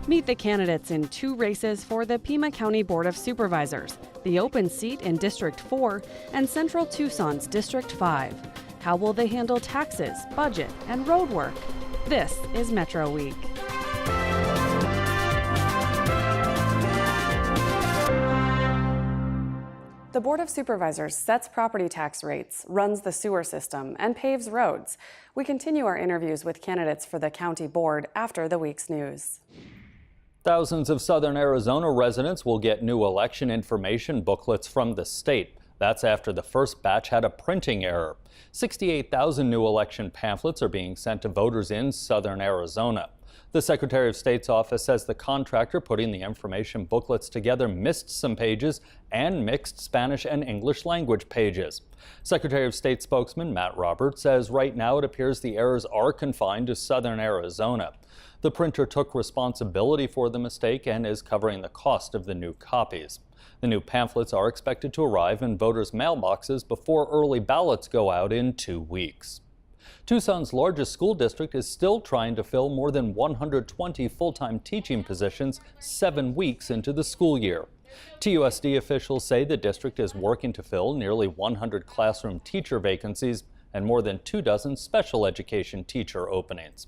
Meet the candidates in 2 races for the Pima County Board of Supervisors, the open seat in District 4 and Central Tucson's District 5. How will they handle taxes, budget, and road work? This is Metro Week. The Board of Supervisors sets property tax rates, runs the sewer system, and paves roads. We continue our interviews with candidates for the county board after the week's news. Thousands of southern Arizona residents will get new election information booklets from the state. That's after the first batch had a printing error. 68,000 new election pamphlets are being sent to voters in southern Arizona. The Secretary of State's office says the contractor putting the information booklets together missed some pages and mixed Spanish and English language pages. Secretary of State spokesman Matt Roberts says right now it appears the errors are confined to southern Arizona. The printer took responsibility for the mistake and is covering the cost of the new copies. The new pamphlets are expected to arrive in voters' mailboxes before early ballots go out in 2 weeks. Tucson's largest school district is still trying to fill more than 120 full-time teaching positions 7 weeks into the school year. TUSD officials say the district is working to fill nearly 100 classroom teacher vacancies and more than 24 special education teacher openings.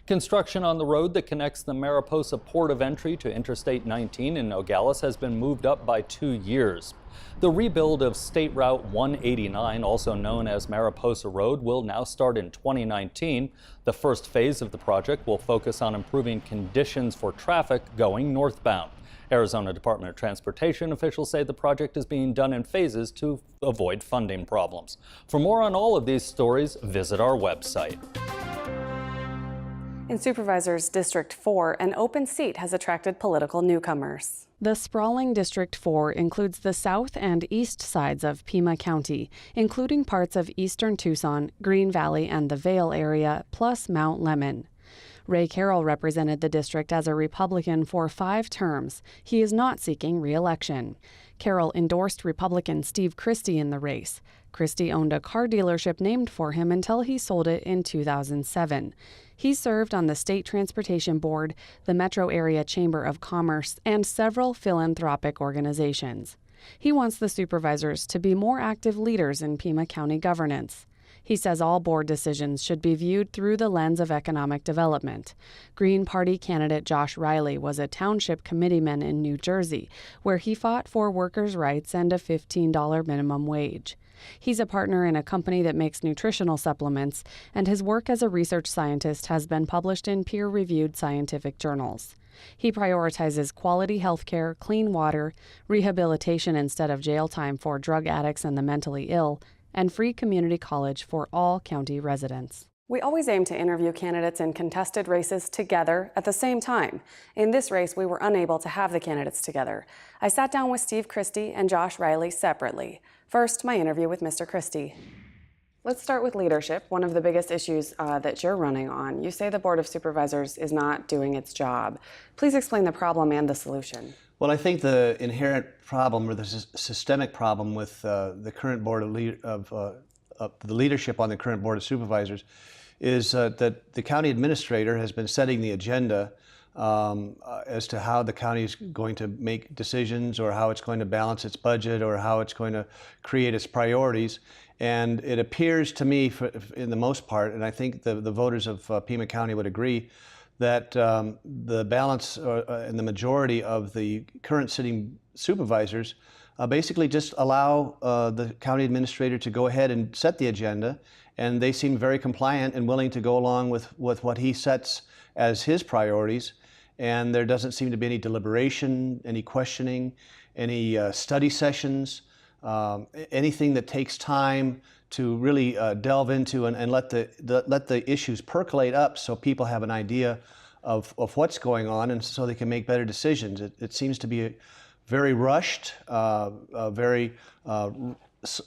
Construction on the road that connects the Mariposa port of entry to Interstate 19 in Nogales has been moved up by 2 years. The rebuild of State Route 189, also known as Mariposa Road, will now start in 2019. The first phase of the project will focus on improving conditions for traffic going northbound. Arizona Department of Transportation officials say the project is being done in phases to avoid funding problems. For more on all of these stories, visit our website. In Supervisors District 4, an open seat has attracted political newcomers. The sprawling District 4 includes the south and east sides of Pima County, including parts of eastern Tucson, Green Valley, and the Vale area, plus Mount Lemmon. Ray Carroll represented the district as a Republican for 5 terms. He is not seeking re-election. Carroll endorsed Republican Steve CHRISTY in the race. CHRISTY owned a car dealership named for him until he sold it in 2007. He served on the State Transportation Board, the Metro Area Chamber of Commerce, and several philanthropic organizations. He wants the supervisors to be more active leaders in Pima County governance. He says all board decisions should be viewed through the lens of economic development. Green Party candidate Josh REILLY was a township committeeman in New Jersey, where he fought for workers' rights and a $15 minimum wage. He's a partner in a company that makes nutritional supplements, and his work as a research scientist has been published in peer-reviewed scientific journals. He prioritizes quality health care, clean water, rehabilitation instead of jail time for drug addicts and the mentally ill, and free community college for all county residents. We always aim to interview candidates in contested races together at the same time. In this race, we were unable to have the candidates together. I sat down with Steve CHRISTY and Josh REILLY separately. First, my interview with Mr. CHRISTY. Let's start with leadership, one of the biggest issues that you're running on. You say the Board of Supervisors is not doing its job. Please explain the problem and the solution. Well, I think the inherent problem, or the systemic problem with the current board of the leadership on the current Board of Supervisors is that the county administrator has been setting the agenda as to how the county is going to make decisions, or how it's going to balance its budget, or how it's going to create its priorities. And it appears to me, in the most part, and I think the voters of Pima County would agree, that the balance and the majority of the current sitting supervisors basically just allow the county administrator to go ahead and set the agenda, and they seem very compliant and willing to go along with what he sets as his priorities. And there doesn't seem to be any deliberation, any questioning, any study sessions, anything that takes time to really delve into and let the issues percolate up, so people have an idea of what's going on, and so they can make better decisions. It seems to be very rushed, very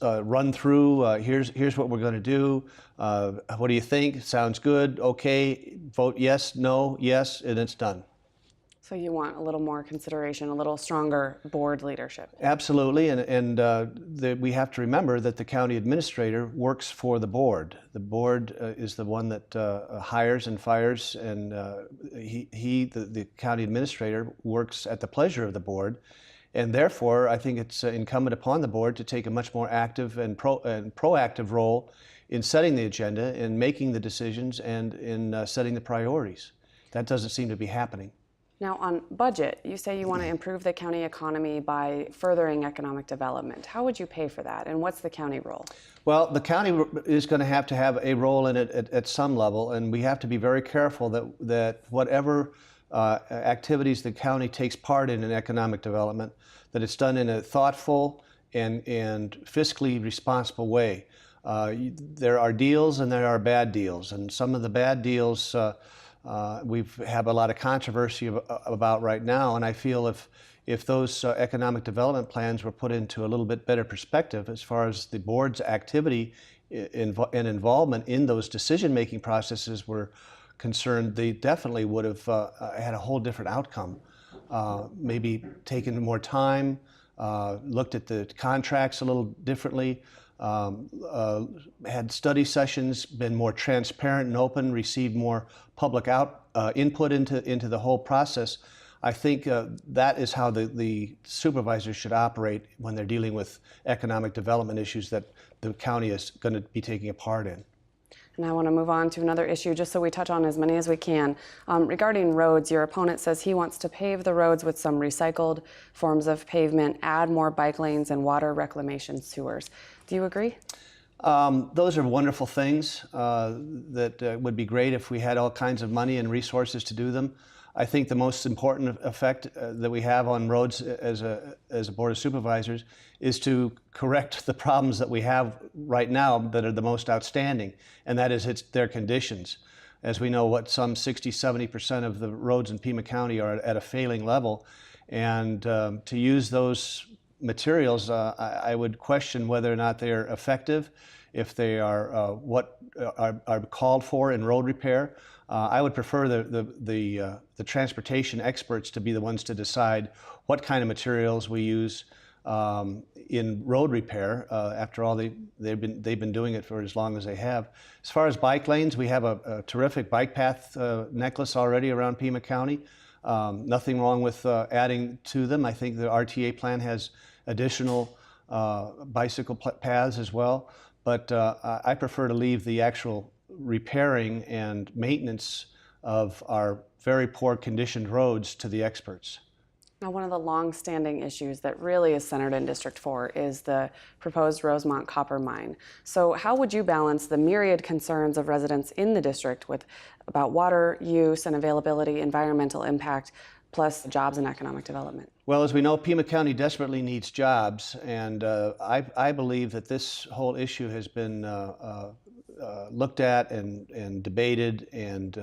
run through. Here's what we're going to do. What do you think? Sounds good. Okay. Vote yes, no, yes, and it's done. So you want a little more consideration, a little stronger board leadership. Absolutely, and we have to remember that the county administrator works for the board. The board is the one that hires and fires, and the county administrator works at the pleasure of the board. And therefore, I think it's incumbent upon the board to take a much more active and proactive role in setting the agenda, in making the decisions, and in setting the priorities. That doesn't seem to be happening. Now, on budget, you say you want to improve the county economy by furthering economic development. How would you pay for that, and what's the county role? Well, the county is going to have a role in it at some level, and we have to be very careful that whatever activities the county takes part in economic development, that it's done in a thoughtful and fiscally responsible way. There are deals and there are bad deals, and some of the bad deals we have a lot of controversy about right now, and I feel if those economic development plans were put into a little bit better perspective as far as the board's activity and involvement in those decision-making processes were concerned, they definitely would have had a whole different outcome. Maybe taken more time, looked at the contracts a little differently, had study sessions, been more transparent and open, received more public input into the whole process. I think that is how the supervisors should operate when they're dealing with economic development issues that the county is going to be taking a part in. And I want to move on to another issue, just so we touch on as many as we can. Regarding roads, your opponent says he wants to pave the roads with some recycled forms of pavement, add more bike lanes, and water reclamation sewers. Do you agree? Those are wonderful things that would be great if we had all kinds of money and resources to do them. I think the most important effect that we have on roads as a Board of Supervisors is to correct the problems that we have right now that are the most outstanding, and that is their conditions. As we know, some 60–70% of the roads in Pima County are at a failing level, and to use those materials, I would question whether or not they are effective, if they are what are called for in road repair. I would prefer the transportation experts to be the ones to decide what kind of materials we use in road repair. After all, they've been doing it for as long as they have. As far as bike lanes, we have a terrific bike path necklace already around Pima County. Nothing wrong with adding to them. I think the RTA plan has additional bicycle paths as well, but I prefer to leave the actual repairing and maintenance of our very poor conditioned roads to the experts. Now, one of the long-standing issues that really is centered in District 4 is the proposed Rosemont copper mine. So how would you balance the myriad concerns of residents in the district about water use and availability, environmental impact, plus jobs and economic development? Well, as we know, Pima County desperately needs jobs, and I believe that this whole issue has been looked at and debated and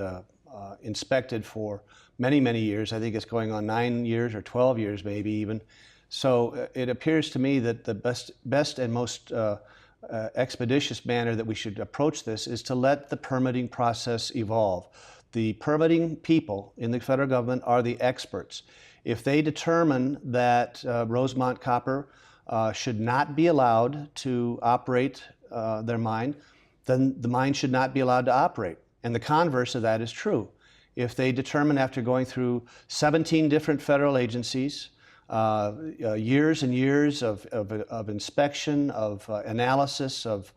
inspected for many, many years. I think it's going on 9 years or 12 years maybe even. So it appears to me that the best and most expeditious manner that we should approach this is to let the permitting process evolve. The permitting people in the federal government are the experts. If they determine that Rosemont Copper should not be allowed to operate their mine, then the mine should not be allowed to operate. And the converse of that is true. If they determine after going through 17 different federal agencies, years and years of inspection, of analysis, of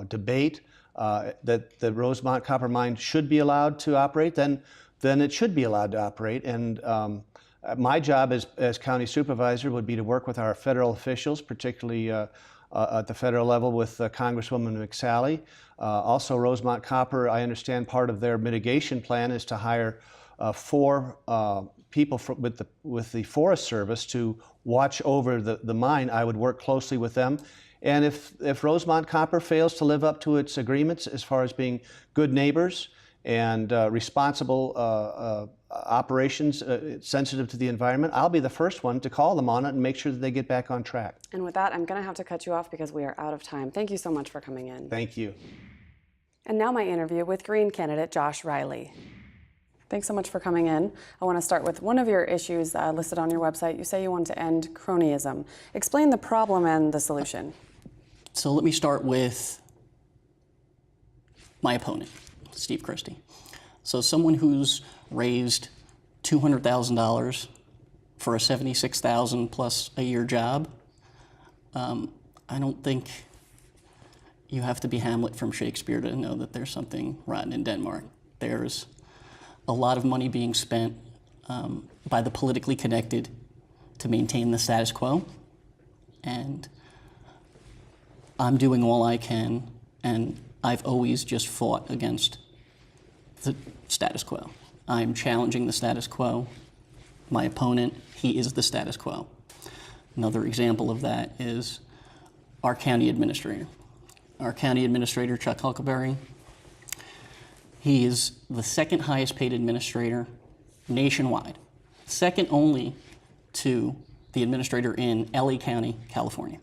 debate, that the Rosemont Copper Mine should be allowed to operate, then it should be allowed to operate. And my job as county supervisor would be to work with our federal officials, particularly at the federal level with Congresswoman McSally. Also, Rosemont Copper, I understand part of their mitigation plan is to hire 4 people with the Forest Service to watch over the mine. I would work closely with them. And if Rosemont Copper fails to live up to its agreements as far as being good neighbors and responsible operations sensitive to the environment, I'll be the first one to call them on it and make sure that they get back on track. And with that, I'm going to have to cut you off because we are out of time. Thank you so much for coming in. Thank you. And now my interview with Green candidate Josh Reilly. Thanks so much for coming in. I want to start with one of your issues listed on your website. You say you want to end cronyism. Explain the problem and the solution. So let me start with my opponent, Steve Christie. So someone who's raised $200,000 for a $76,000 plus a year job, I don't think you have to be Hamlet from Shakespeare to know that there's something rotten in Denmark. There's a lot of money being spent by the politically connected to maintain the status quo, and I'm doing all I can, and I've always just fought against the status quo. I'm challenging the status quo. My opponent, he is the status quo. Another example of that is our county administrator. Our county administrator, Chuck Huckleberry, he is the second highest paid administrator nationwide, second only to the administrator in LA County, California.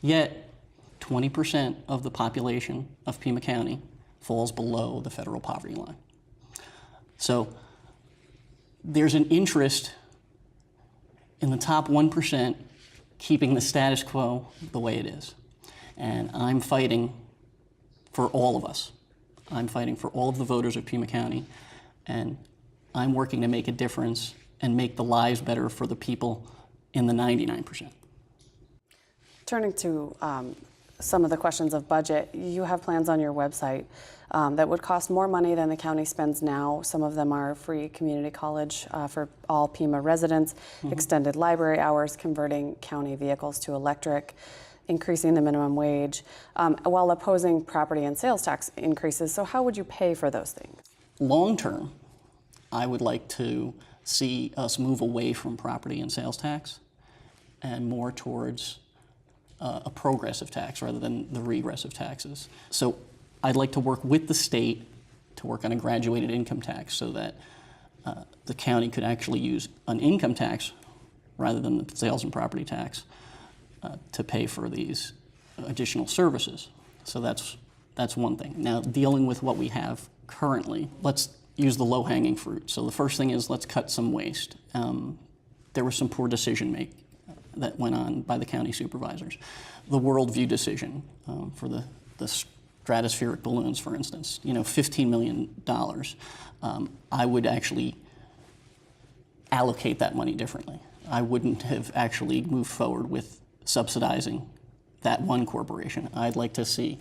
Yet, 20% of the population of Pima County falls below the federal poverty line. So there's an interest in the top 1% keeping the status quo the way it is. And I'm fighting for all of us. I'm fighting for all of the voters of Pima County, and I'm working to make a difference and make the lives better for the people in the 99%. Turning to some of the questions of budget, you have plans on your website that would cost more money than the county spends now. Some of them are free community college for all Pima residents, extended library hours, converting county vehicles to electric, increasing the minimum wage, while opposing property and sales tax increases. So how would you pay for those things? Long term, I would like to see us move away from property and sales tax and more towards a progressive tax rather than the regressive taxes. So I'd like to work with the state to work on a graduated income tax so that the county could actually use an income tax rather than the sales and property tax to pay for these additional services. So that's one thing. Now, dealing with what we have currently, let's use the low-hanging fruit. So the first thing is let's cut some waste. There was some poor decision-making that went on by the county supervisors. The worldview decision for the stratospheric balloons, for instance, $15 million. I would actually allocate that money differently. I wouldn't have actually moved forward with subsidizing that one corporation. I'd like to see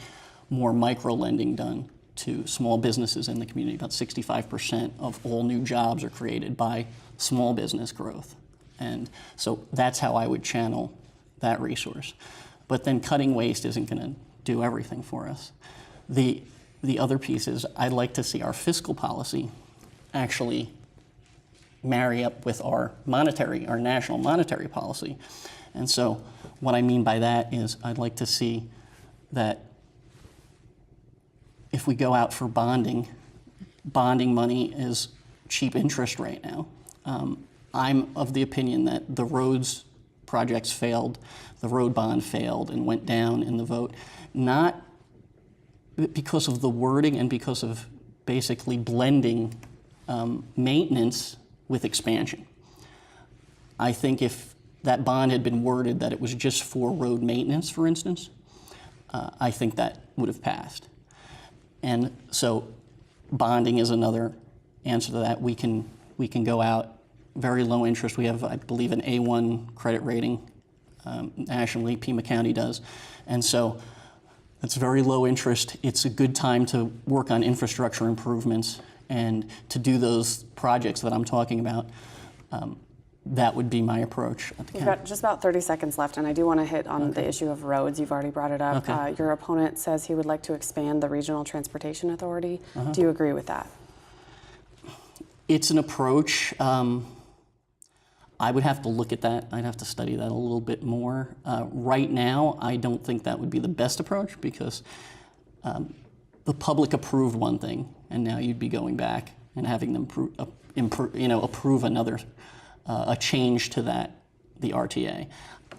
more micro-lending done to small businesses in the community. About 65% of all new jobs are created by small business growth. And so that's how I would channel that resource. But then cutting waste isn't going to do everything for us. The other piece is I'd like to see our fiscal policy actually marry up with our national monetary policy. And so what I mean by that is I'd like to see that if we go out for bonding money is cheap interest right now. I'm of the opinion that the roads projects failed, the road bond failed and went down in the vote, not because of the wording and because of basically blending maintenance with expansion. I think if that bond had been worded that it was just for road maintenance, for instance, I think that would have passed. And so bonding is another answer to that. We can go out very low interest. We have, I believe, an A1 credit rating nationally, Pima County does. And so it's very low interest. It's a good time to work on infrastructure improvements and to do those projects that I'm talking about. That would be my approach. We've got just about 30 seconds left, and I do want to hit on the issue of roads. You've already brought it up. Okay. Your opponent says he would like to expand the Regional Transportation Authority. Do you agree with that? It's an approach. I would have to look at that. I'd have to study that a little bit more. Right now, I don't think that would be the best approach because the public approved one thing, and now you'd be going back and having them approve another, a change to that, the RTA.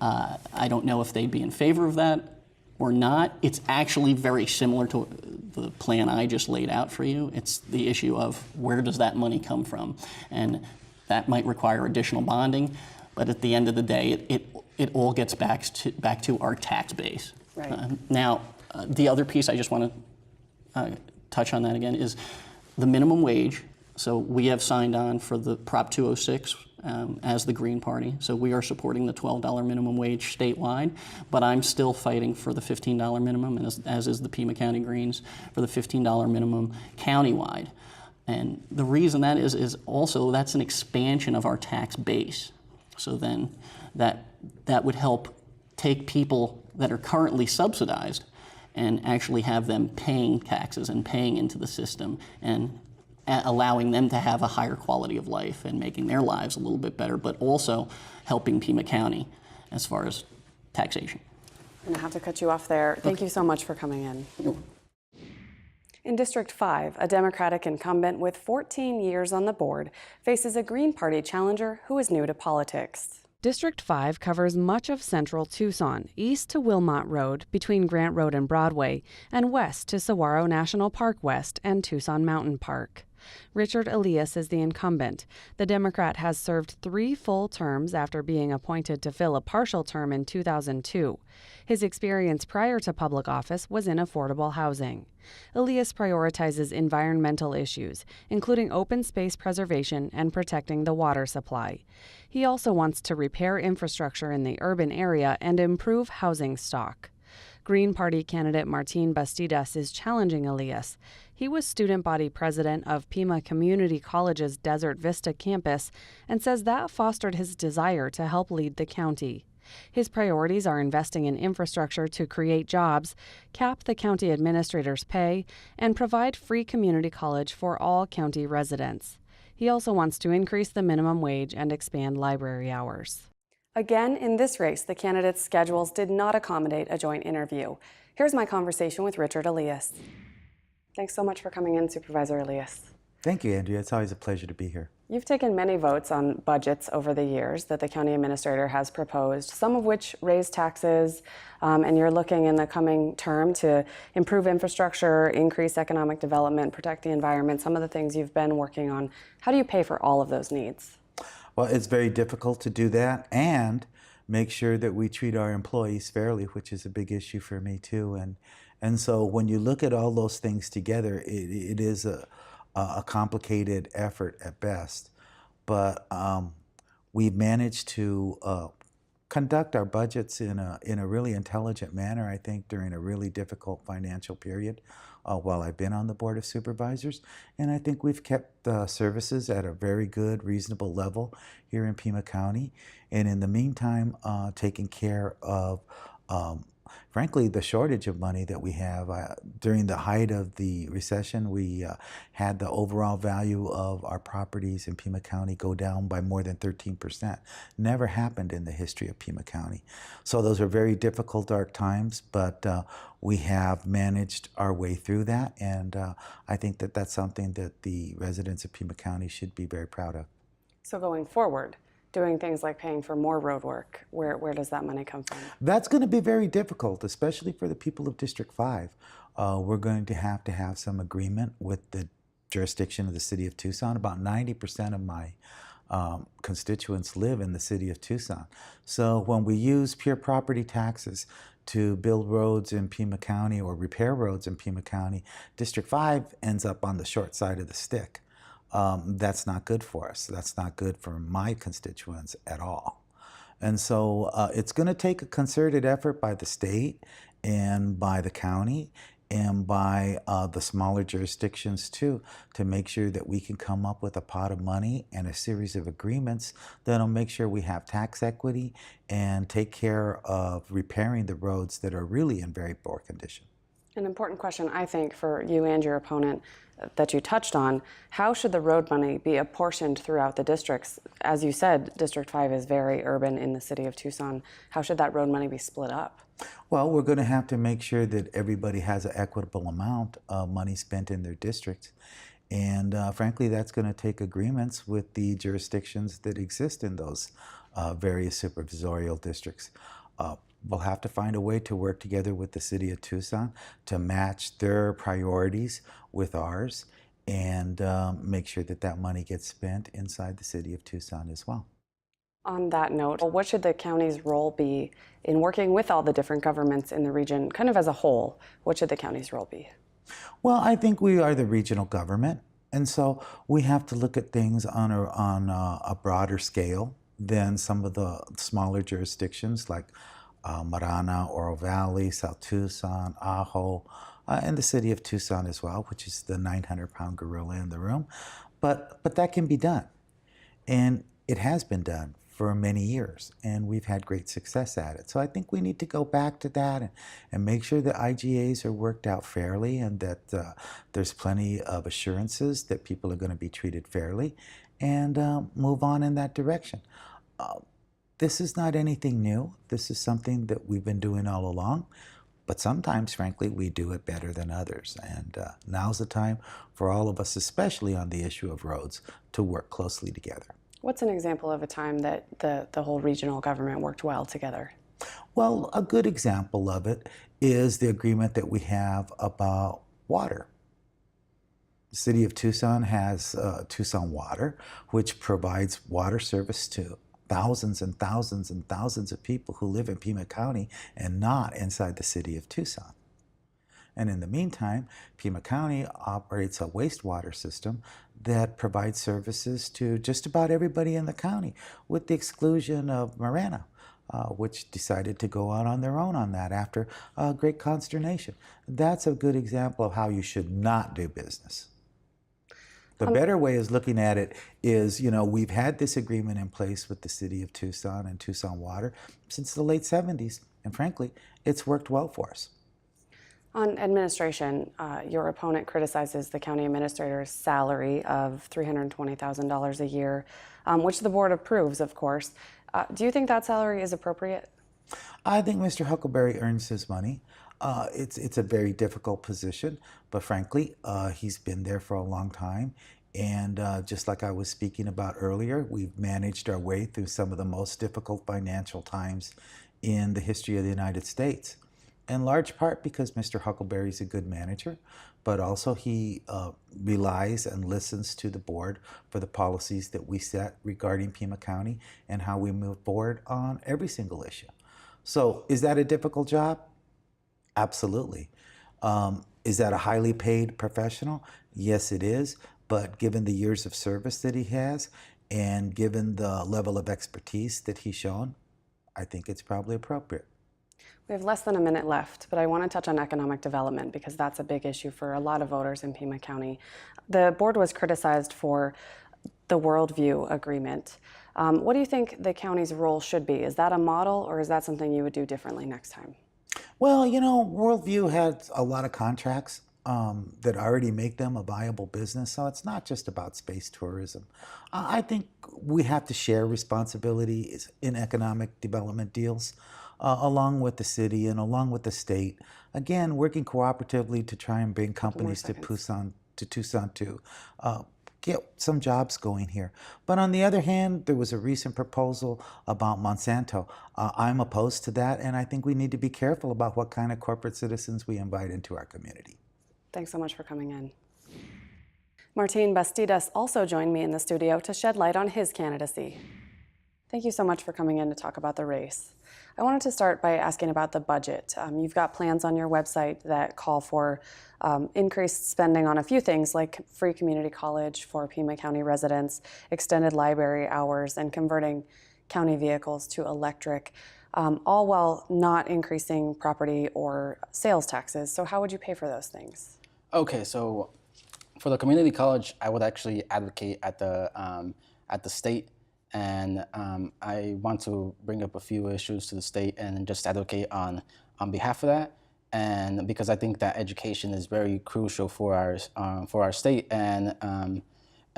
I don't know if they'd be in favor of that. or not. It's actually very similar to the plan I just laid out for you. It's the issue of where does that money come from? And that might require additional bonding, but at the end of the day, it all gets back to our tax base. Right. Now, the other piece I just want to touch on that again is the minimum wage. So we have signed on for the Prop 206 as the Green Party. So we are supporting the $12 minimum wage statewide, but I'm still fighting for the $15 minimum, and as is the Pima County Greens, for the $15 minimum countywide. And the reason that is also that's an expansion of our tax base. So then that would help take people that are currently subsidized and actually have them paying taxes and paying into the system and allowing them to have a higher quality of life and making their lives a little bit better, but also helping Pima County as far as taxation. I'm going to have to cut you off there. Thank you so much for coming in. In District 5, a Democratic incumbent with 14 years on the board faces a Green Party challenger who is new to politics. District 5 covers much of central Tucson, east to Wilmot Road between Grant Road and Broadway, and west to Saguaro National Park West and Tucson Mountain Park. Richard ELÍAS is the incumbent. The Democrat has served 3 full terms after being appointed to fill a partial term in 2002. His experience prior to public office was in affordable housing. ELÍAS prioritizes environmental issues, including open space preservation and protecting the water supply. He also wants to repair infrastructure in the urban area and improve housing stock. Green Party candidate Martin Bastidas is challenging ELÍAS. He was student body president of Pima Community College's Desert Vista campus and says that fostered his desire to help lead the county. His priorities are investing in infrastructure to create jobs, cap the county administrator's pay, and provide free community college for all county residents. He also wants to increase the minimum wage and expand library hours. Again, in this race, the candidates' schedules did not accommodate a joint interview. Here's my conversation with Richard ELÍAS. Thanks so much for coming in, Supervisor ELÍAS. Thank you, Andrea. It's always a pleasure to be here. You've taken many votes on budgets over the years that the county administrator has proposed, some of which raise taxes, and you're looking in the coming term to improve infrastructure, increase economic development, protect the environment, some of the things you've been working on. How do you pay for all of those needs? Well, it's very difficult to do that and make sure that we treat our employees fairly, which is a big issue for me too. And so when you look at all those things together, it is a complicated effort at best. But we've managed to conduct our budgets in a really intelligent manner, I think, during a really difficult financial period while I've been on the Board of Supervisors. And I think we've kept services at a very good, reasonable level here in Pima County. And in the meantime, taking care of frankly, the shortage of money that we have. During the height of the recession, we had the overall value of our properties in Pima County go down by more than 13%. Never happened in the history of Pima County. So those are very difficult, dark times, but we have managed our way through that, and I think that that's something that the residents of Pima County should be very proud of. So going forward, doing things like paying for more road work, where does that money come from? That's going to be very difficult, especially for the people of District 5. We're going to have some agreement with the jurisdiction of the city of Tucson. About 90% of my constituents live in the city of Tucson. So when we use pure property taxes to build roads in Pima County or repair roads in Pima County, District 5 ends up on the short side of the stick. That's not good for us. That's not good for my constituents at all. And so it's going to take a concerted effort by the state and by the county and by the smaller jurisdictions too, to make sure that we can come up with a pot of money and a series of agreements that'll make sure we have tax equity and take care of repairing the roads that are really in very poor condition. An important question, I think, for you and your opponent that you touched on, how should the road money be apportioned throughout the districts? As you said, District 5 is very urban in the city of Tucson. How should that road money be split up? Well, we're going to have to make sure that everybody has an equitable amount of money spent in their districts. And frankly, that's going to take agreements with the jurisdictions that exist in those various supervisorial districts. we'll have to find a way to work together with the city of Tucson to match their priorities with ours and make sure that that money gets spent inside the city of Tucson as well. On that note, what should the county's role be in working with all the different governments in the region, kind of as a whole? What should the county's role be? Well, I think we are the regional government, and so we have to look at things on a broader scale than some of the smaller jurisdictions like Marana, Oro Valley, South Tucson, Ajo, and the city of Tucson as well, which is the 900-pound gorilla in the room. But that can be done, and it has been done for many years, and we've had great success at it. So I think we need to go back to that and make sure that IGAs are worked out fairly and that there's plenty of assurances that people are going to be treated fairly and move on in that direction. This is not anything new. This is something that we've been doing all along, but sometimes, frankly, we do it better than others. And now's the time for all of us, especially on the issue of roads, to work closely together. What's an example of a time that the whole regional government worked well together? Well, a good example of it is the agreement that we have about water. The city of Tucson has Tucson Water, which provides water service to thousands and thousands and thousands of people who live in Pima County and not inside the city of Tucson. And in the meantime, Pima County operates a wastewater system that provides services to just about everybody in the county, with the exclusion of Marana, which decided to go out on their own on that after great consternation. That's a good example of how you should not do business. The better way is looking at it is, you know, we've had this agreement in place with the city of Tucson and Tucson Water since the late 70s, and frankly, it's worked well for us. On administration, your opponent criticizes the county administrator's salary of $320,000 a year, which the board approves, of course. Do you think that salary is appropriate? I think Mr. Huckleberry earns his money. It's a very difficult position, but frankly, he's been there for a long time. And just like I was speaking about earlier, we've managed our way through some of the most difficult financial times in the history of the United States. In large part because Mr. Huckleberry's a good manager, but also he relies and listens to the board for the policies that we set regarding Pima County and how we move forward on every single issue. So is that a difficult job? Absolutely. Is that a highly paid professional? Yes, it is. But given the years of service that he has and given the level of expertise that he's shown, I think it's probably appropriate. We have less than a minute left, but I want to touch on economic development because that's a big issue for a lot of voters in Pima County. The board was criticized for the Worldview Agreement. What do you think the county's role should be? Is that a model, or is that something you would do differently next time? Well, you know, Worldview has a lot of contracts that already make them a viable business, so it's not just about space tourism. I think we have to share responsibilities in economic development deals. Along with the city and along with the state, again, working cooperatively to try and bring companies to Tucson to get some jobs going here. But on the other hand, there was a recent proposal about Monsanto. I'm opposed to that, and I think we need to be careful about what kind of corporate citizens we invite into our community. Thanks so much for coming in. Martin Bastidas also joined me in the studio to shed light on his candidacy. Thank you so much for coming in to talk about the race. I wanted to start by asking about the budget. You've got plans on your website that call for increased spending on a few things like free community college for Pima County residents, extended library hours, and converting county vehicles to electric, all while not increasing property or sales taxes. So how would you pay for those things? Okay, so for the community college, I would actually advocate at the state. And I want to bring up a few issues to the state and just advocate on behalf of that. And because I think that education is very crucial for our state and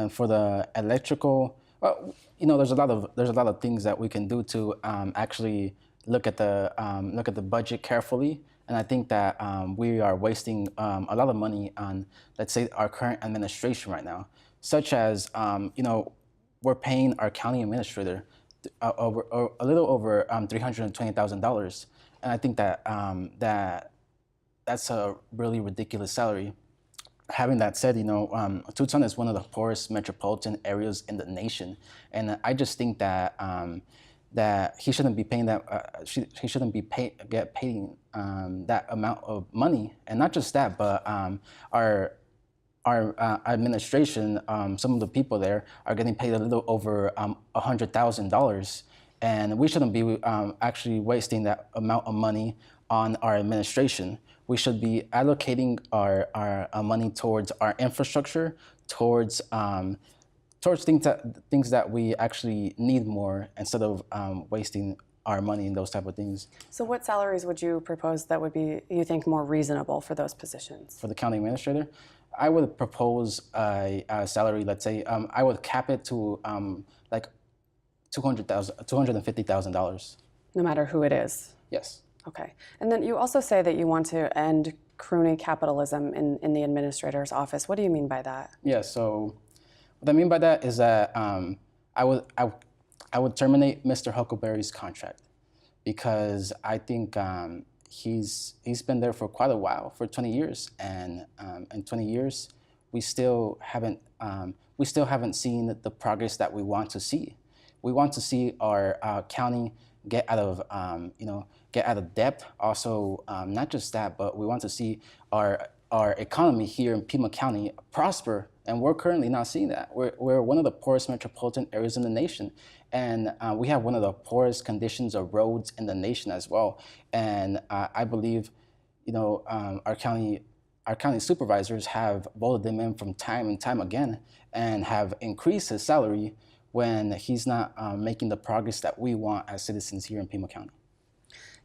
for the electrical. Well, you know, there's a lot of things that we can do to actually look at the budget carefully. And I think that we are wasting a lot of money on, let's say, our current administration right now, such as you know. We're paying our county administrator a little over $320,000, And I think that that's a really ridiculous salary. Having that said, Tucson is one of the poorest metropolitan areas in the nation, and I just think that that he shouldn't be paying that. He shouldn't be paying that amount of money, and not just that, but our administration, some of the people there are getting paid a little over $100,000, and we shouldn't be actually wasting that amount of money on our administration. We should be allocating our money towards our infrastructure, towards things that we actually need more, instead of wasting our money in those type of things. So what salaries would you propose that would be, you think, more reasonable for those positions? For the county administrator, I would propose a salary, let's say, I would cap it to like $250,000. No matter who it is? Yes. Okay. And then you also say that you want to end crony capitalism in the administrator's office. What do you mean by that? Yeah, so what I mean by that is that I would terminate Mr. Huckleberry's contract, because I think he's been there for quite a while, for 20 years, and in 20 years we still haven't seen the progress that we want to see. We want to see our county get out of debt. Also, not just that, but we want to see our economy here in Pima County prosper, and we're currently not seeing that. We're one of the poorest metropolitan areas in the nation, and we have one of the poorest conditions of roads in the nation as well. And I believe, our county supervisors have voted him in from time and time again, and have increased his salary when he's not making the progress that we want as citizens here in Pima County.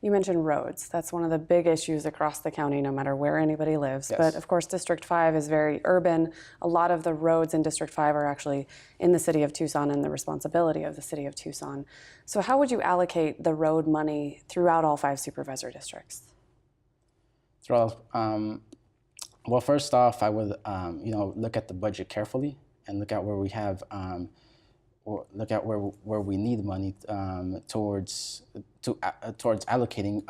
You mentioned roads. That's one of the big issues across the county, no matter where anybody lives. Yes. But of course, District 5 is very urban. A lot of the roads in District 5 are actually in the city of Tucson and the responsibility of the city of Tucson. So how would you allocate the road money throughout all 5 supervisor districts? Well, first off, I would look at the budget carefully and look at where we have where we need money towards allocating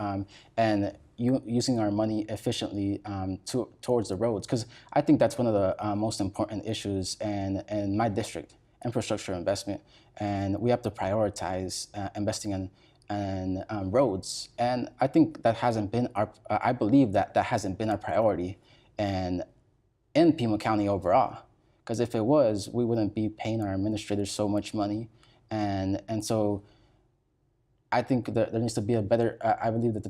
and using our money efficiently towards the roads, because I think that's one of the most important issues in my district, infrastructure investment, and we have to prioritize investing in roads. And I think that hasn't been I believe that hasn't been our priority in Pima County overall. Because if it was, we wouldn't be paying our administrators so much money, and so I think that there needs to be a better. I believe that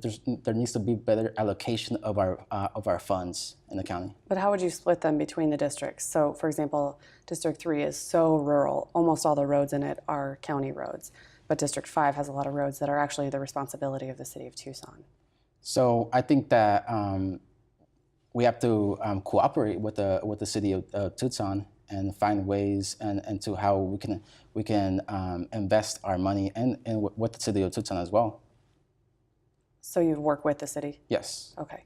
there needs to be better allocation of our funds in the county. But how would you split them between the districts? So, for example, District 3 is so rural; almost all the roads in it are county roads. But District 5 has a lot of roads that are actually the responsibility of the city of Tucson. So I think that we have to cooperate with the city of Tucson and find ways and to how we can invest our money and with the city of Tucson as well. So you'd work with the city? Yes. Okay.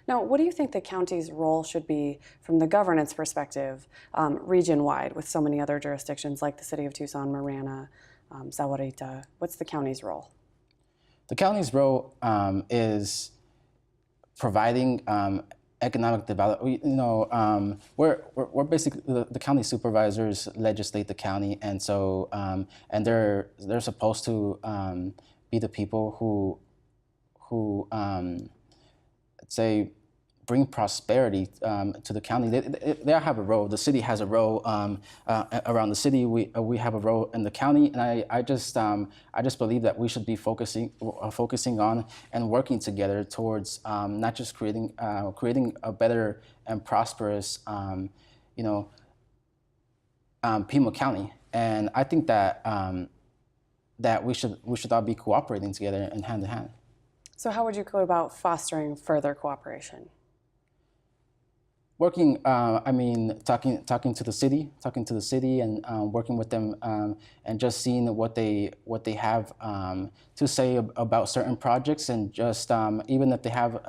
Now, what do you think the county's role should be from the governance perspective, region-wide, with so many other jurisdictions like the city of Tucson, Marana, Sahuarita? What's the county's role? The county's role is providing economic development. We're basically the county supervisors legislate the county, and so and they're supposed to be the people who let's say bring prosperity to the county. They have a role. The city has a role around the city. We have a role in the county, and I just believe that we should be focusing on and working together towards not just creating a better and prosperous Pima County. And I think that that we should all be cooperating together and hand in hand. So how would you go about fostering further cooperation? Working, talking to the city, and working with them, and just seeing what they have to say about certain projects, and just even if they have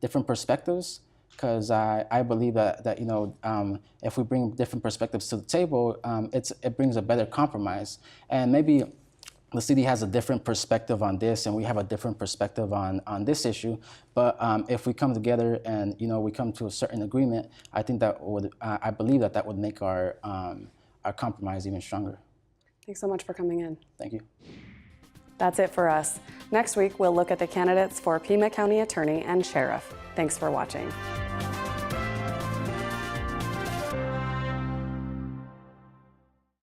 different perspectives, because I believe that if we bring different perspectives to the table, it brings a better compromise, and maybe the city has a different perspective on this, and we have a different perspective on this issue. But if we come together and we come to a certain agreement, I think that would, I believe that would make our compromise even stronger. Thanks so much for coming in. Thank you. That's it for us. Next week, we'll look at the candidates for Pima County Attorney and Sheriff. Thanks for watching.